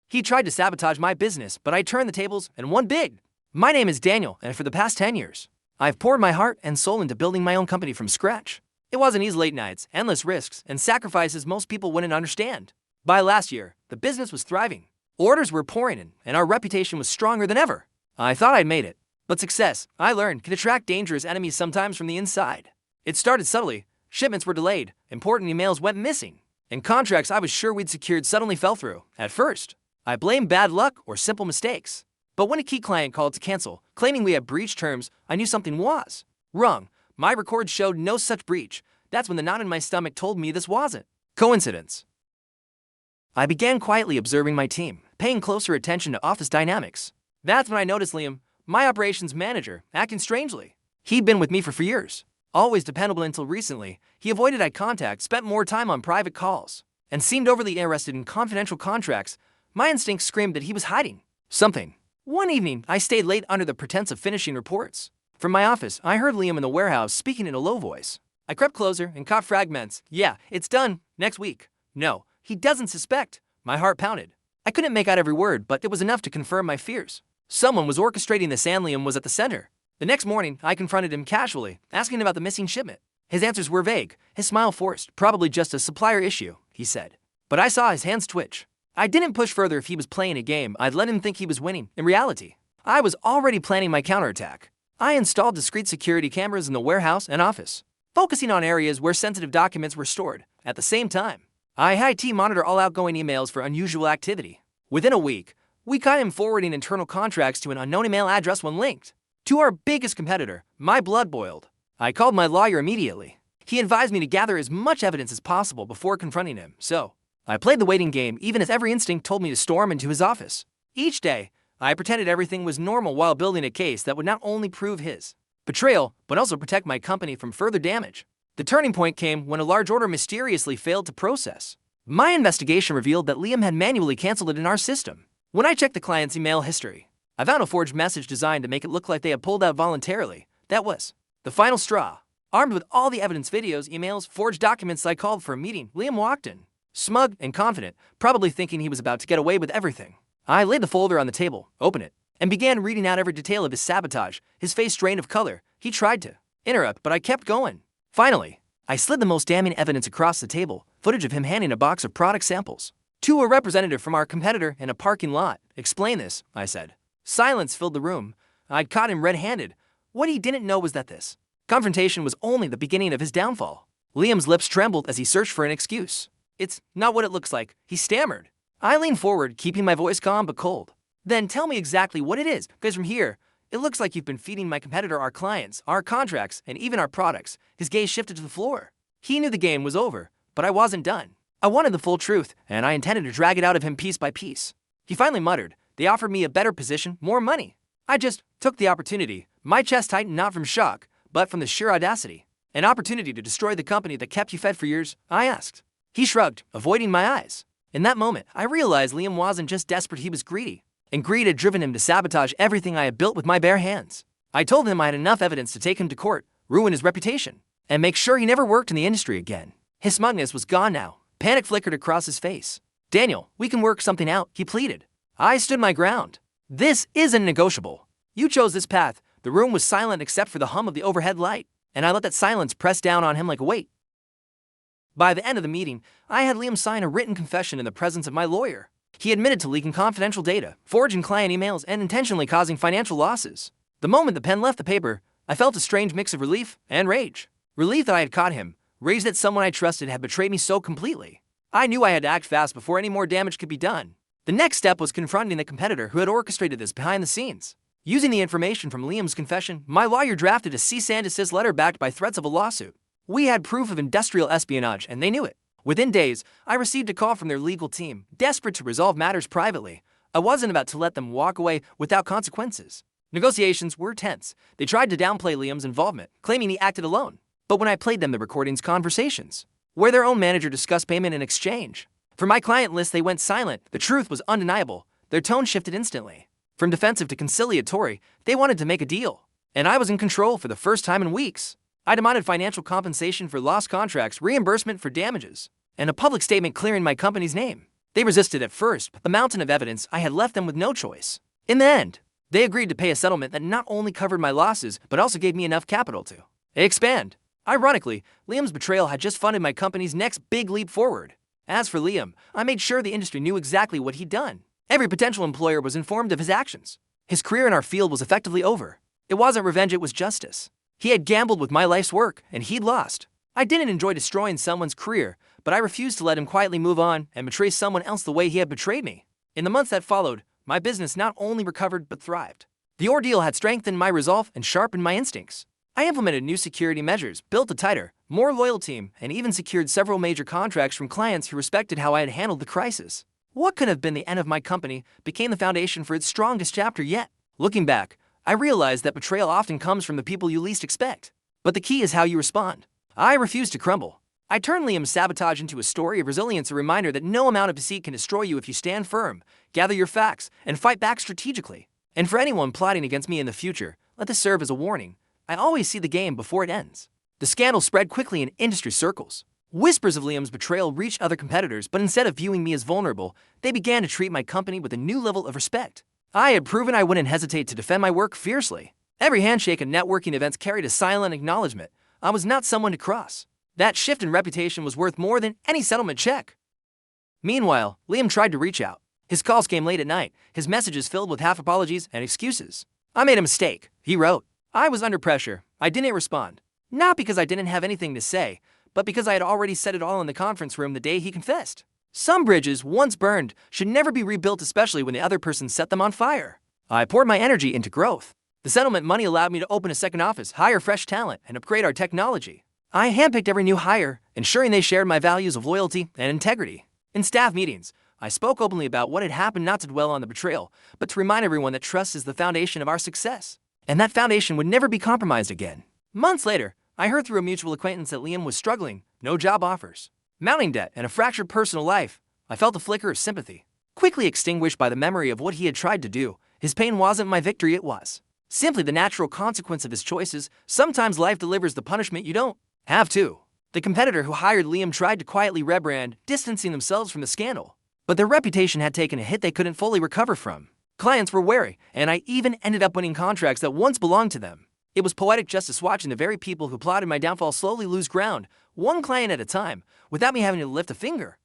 He tried to sabotage my business, but I turned the tables and won big. My name is Daniel, and for the past 10 years, I've poured my heart and soul into building my own company from scratch. It wasn't easy: late nights, endless risks, and sacrifices most people wouldn't understand. By last year, the business was thriving. Orders were pouring in, and our reputation was stronger than ever. I thought I'd made it. But success, I learned, can attract dangerous enemies sometimes from the inside. It started subtly. Shipments were delayed, important emails went missing, and contracts I was sure we'd secured suddenly fell through. At first, I blamed bad luck or simple mistakes. But when a key client called to cancel, claiming we had breached terms, I knew something was wrong. My records showed no such breach. That's when the knot in my stomach told me this wasn't coincidence. I began quietly observing my team, paying closer attention to office dynamics. That's when I noticed Liam, my operations manager, acting strangely. He'd been with me for years, always dependable until recently. He avoided eye contact, spent more time on private calls, and seemed overly interested in confidential contracts. My instincts screamed that he was hiding something. One evening, I stayed late under the pretense of finishing reports. From my office, I heard Liam in the warehouse speaking in a low voice. I crept closer and caught fragments. Yeah, it's done. Next week. No, he doesn't suspect. My heart pounded. I couldn't make out every word, but it was enough to confirm my fears. Someone was orchestrating this, and Liam was at the center. The next morning, I confronted him casually, asking about the missing shipment. His answers were vague, his smile forced. Probably just a supplier issue, he said. But I saw his hands twitch. I didn't push further. If he was playing a game, I'd let him think he was winning. In reality, I was already planning my counterattack. I installed discrete security cameras in the warehouse and office, focusing on areas where sensitive documents were stored. At the same time, I had IT monitor all outgoing emails for unusual activity. Within a week, we caught him forwarding internal contracts to an unknown email address when linked to our biggest competitor. My blood boiled. I called my lawyer immediately. He advised me to gather as much evidence as possible before confronting him, so I played the waiting game, even as every instinct told me to storm into his office. Each day, I pretended everything was normal while building a case that would not only prove his betrayal, but also protect my company from further damage. The turning point came when a large order mysteriously failed to process. My investigation revealed that Liam had manually canceled it in our system. When I checked the client's email history, I found a forged message designed to make it look like they had pulled out voluntarily. That was the final straw. Armed with all the evidence, videos, emails, forged documents, I called for a meeting. Liam walked in, smug and confident, probably thinking he was about to get away with everything. I laid the folder on the table, opened it, and began reading out every detail of his sabotage. His face drained of color. He tried to interrupt, but I kept going. Finally, I slid the most damning evidence across the table, footage of him handing a box of product samples to a representative from our competitor in a parking lot. Explain this, I said. Silence filled the room. I'd caught him red-handed. What he didn't know was that this confrontation was only the beginning of his downfall. Liam's lips trembled as he searched for an excuse. It's not what it looks like, he stammered. I leaned forward, keeping my voice calm but cold. Then tell me exactly what it is, because from here, it looks like you've been feeding my competitor our clients, our contracts, and even our products. His gaze shifted to the floor. He knew the game was over, but I wasn't done. I wanted the full truth, and I intended to drag it out of him piece by piece. He finally muttered, "They offered me a better position, more money." I just took the opportunity. My chest tightened, not from shock, but from the sheer audacity. An opportunity to destroy the company that kept you fed for years, I asked. He shrugged, avoiding my eyes. In that moment, I realized Liam wasn't just desperate, he was greedy. And greed had driven him to sabotage everything I had built with my bare hands. I told him I had enough evidence to take him to court, ruin his reputation, and make sure he never worked in the industry again. His smugness was gone now. Panic flickered across his face. "Daniel, we can work something out," he pleaded. I stood my ground. "This isn't negotiable. You chose this path." The room was silent except for the hum of the overhead light, and I let that silence press down on him like a weight. By the end of the meeting, I had Liam sign a written confession in the presence of my lawyer. He admitted to leaking confidential data, forging client emails, and intentionally causing financial losses. The moment the pen left the paper, I felt a strange mix of relief and rage. Relief that I had caught him, rage that someone I trusted had betrayed me so completely. I knew I had to act fast before any more damage could be done. The next step was confronting the competitor who had orchestrated this behind the scenes. Using the information from Liam's confession, my lawyer drafted a cease and desist letter backed by threats of a lawsuit. We had proof of industrial espionage, and they knew it. Within days, I received a call from their legal team, desperate to resolve matters privately. I wasn't about to let them walk away without consequences. Negotiations were tense. They tried to downplay Liam's involvement, claiming he acted alone. But when I played them the recordings, conversations, where their own manager discussed payment in exchange, for my client list they went silent. The truth was undeniable. Their tone shifted instantly. From defensive to conciliatory, they wanted to make a deal. And I was in control for the first time in weeks. I demanded financial compensation for lost contracts, reimbursement for damages, and a public statement clearing my company's name. They resisted at first, but the mountain of evidence I had left them with no choice. In the end, they agreed to pay a settlement that not only covered my losses, but also gave me enough capital to expand. Ironically, Liam's betrayal had just funded my company's next big leap forward. As for Liam, I made sure the industry knew exactly what he'd done. Every potential employer was informed of his actions. His career in our field was effectively over. It wasn't revenge, it was justice. He had gambled with my life's work, and he'd lost. I didn't enjoy destroying someone's career, but I refused to let him quietly move on and betray someone else the way he had betrayed me. In the months that followed, my business not only recovered but thrived. The ordeal had strengthened my resolve and sharpened my instincts. I implemented new security measures, built a tighter, more loyal team, and even secured several major contracts from clients who respected how I had handled the crisis. What could have been the end of my company became the foundation for its strongest chapter yet. Looking back, I realized that betrayal often comes from the people you least expect. But the key is how you respond. I refused to crumble. I turned Liam's sabotage into a story of resilience, a reminder that no amount of deceit can destroy you if you stand firm, gather your facts, and fight back strategically. And for anyone plotting against me in the future, let this serve as a warning. I always see the game before it ends. The scandal spread quickly in industry circles. Whispers of Liam's betrayal reached other competitors, but instead of viewing me as vulnerable, they began to treat my company with a new level of respect. I had proven I wouldn't hesitate to defend my work fiercely. Every handshake and networking events carried a silent acknowledgement. I was not someone to cross. That shift in reputation was worth more than any settlement check. Meanwhile, Liam tried to reach out. His calls came late at night, his messages filled with half apologies and excuses. I made a mistake, he wrote. I was under pressure. I didn't respond. Not because I didn't have anything to say, but because I had already said it all in the conference room the day he confessed. Some bridges, once burned, should never be rebuilt, especially when the other person set them on fire. I poured my energy into growth. The settlement money allowed me to open a second office, hire fresh talent, and upgrade our technology. I handpicked every new hire, ensuring they shared my values of loyalty and integrity. In staff meetings, I spoke openly about what had happened, not to dwell on the betrayal, but to remind everyone that trust is the foundation of our success. And that foundation would never be compromised again. Months later, I heard through a mutual acquaintance that Liam was struggling, no job offers, mounting debt, and a fractured personal life. I felt a flicker of sympathy, quickly extinguished by the memory of what he had tried to do. His pain wasn't my victory, it was simply the natural consequence of his choices. Sometimes life delivers the punishment you don't have to. The competitor who hired Liam tried to quietly rebrand, distancing themselves from the scandal. But their reputation had taken a hit they couldn't fully recover from. Clients were wary, and I even ended up winning contracts that once belonged to them. It was poetic justice watching the very people who plotted my downfall slowly lose ground, one client at a time, without me having to lift a finger.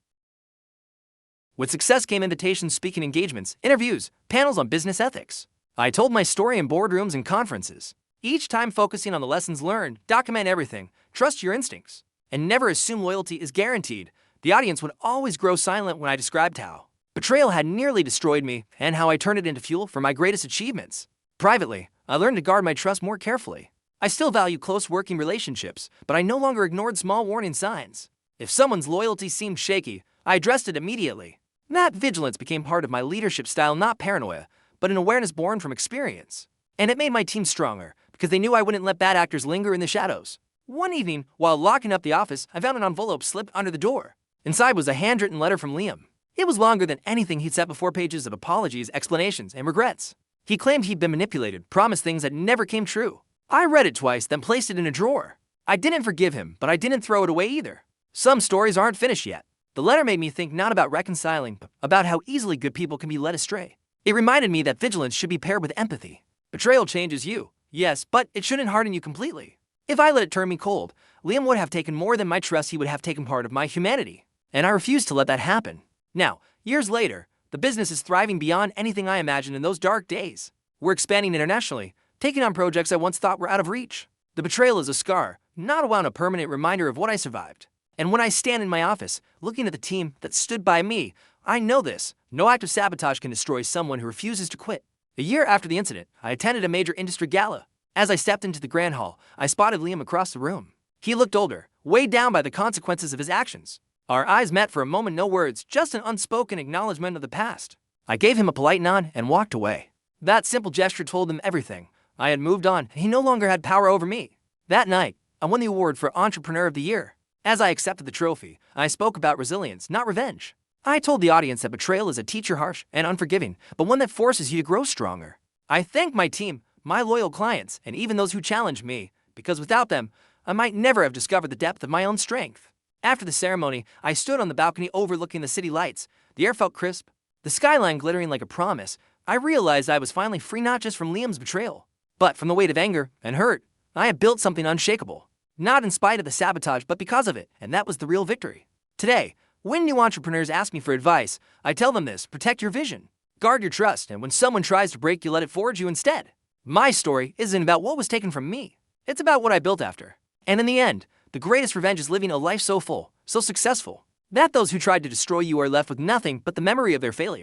With success came invitations, speaking engagements, interviews, panels on business ethics. I told my story in boardrooms and conferences, each time focusing on the lessons learned. Document everything, trust your instincts, and never assume loyalty is guaranteed. The audience would always grow silent when I described how betrayal had nearly destroyed me and how I turned it into fuel for my greatest achievements. Privately, I learned to guard my trust more carefully. I still value close working relationships, but I no longer ignored small warning signs. If someone's loyalty seemed shaky, I addressed it immediately. That vigilance became part of my leadership style, not paranoia, but an awareness born from experience. And it made my team stronger, because they knew I wouldn't let bad actors linger in the shadows. One evening, while locking up the office, I found an envelope slipped under the door. Inside was a handwritten letter from Liam. It was longer than anything he'd sent before, pages of apologies, explanations, and regrets. He claimed he'd been manipulated, promised things that never came true. I read it twice, then placed it in a drawer. I didn't forgive him, but I didn't throw it away either. Some stories aren't finished yet. The letter made me think not about reconciling, but about how easily good people can be led astray. It reminded me that vigilance should be paired with empathy. Betrayal changes you, yes, but it shouldn't harden you completely. If I let it turn me cold, Liam would have taken more than my trust, he would have taken part of my humanity. And I refused to let that happen. Now, years later, the business is thriving beyond anything I imagined in those dark days. We're expanding internationally, taking on projects I once thought were out of reach. The betrayal is a scar, not a permanent reminder of what I survived. And when I stand in my office, looking at the team that stood by me, I know this: no act of sabotage can destroy someone who refuses to quit. A year after the incident, I attended a major industry gala. As I stepped into the grand hall, I spotted Liam across the room. He looked older, weighed down by the consequences of his actions. Our eyes met for a moment, no words, just an unspoken acknowledgement of the past. I gave him a polite nod and walked away. That simple gesture told him everything. I had moved on, and he no longer had power over me. That night, I won the award for Entrepreneur of the Year. As I accepted the trophy, I spoke about resilience, not revenge. I told the audience that betrayal is a teacher, harsh and unforgiving, but one that forces you to grow stronger. I thanked my team, my loyal clients, and even those who challenged me, because without them, I might never have discovered the depth of my own strength. After the ceremony, I stood on the balcony overlooking the city lights, The air felt crisp, the skyline glittering like a promise. I realized I was finally free not just from Liam's betrayal, but from the weight of anger and hurt. I had built something unshakable. Not in spite of the sabotage, but because of it, and that was the real victory. Today, when new entrepreneurs ask me for advice, I tell them this: protect your vision, guard your trust, and when someone tries to break you, let it forge you instead. My story isn't about what was taken from me. It's about what I built after. And in the end, the greatest revenge is living a life so full, so successful, that those who tried to destroy you are left with nothing but the memory of their failure.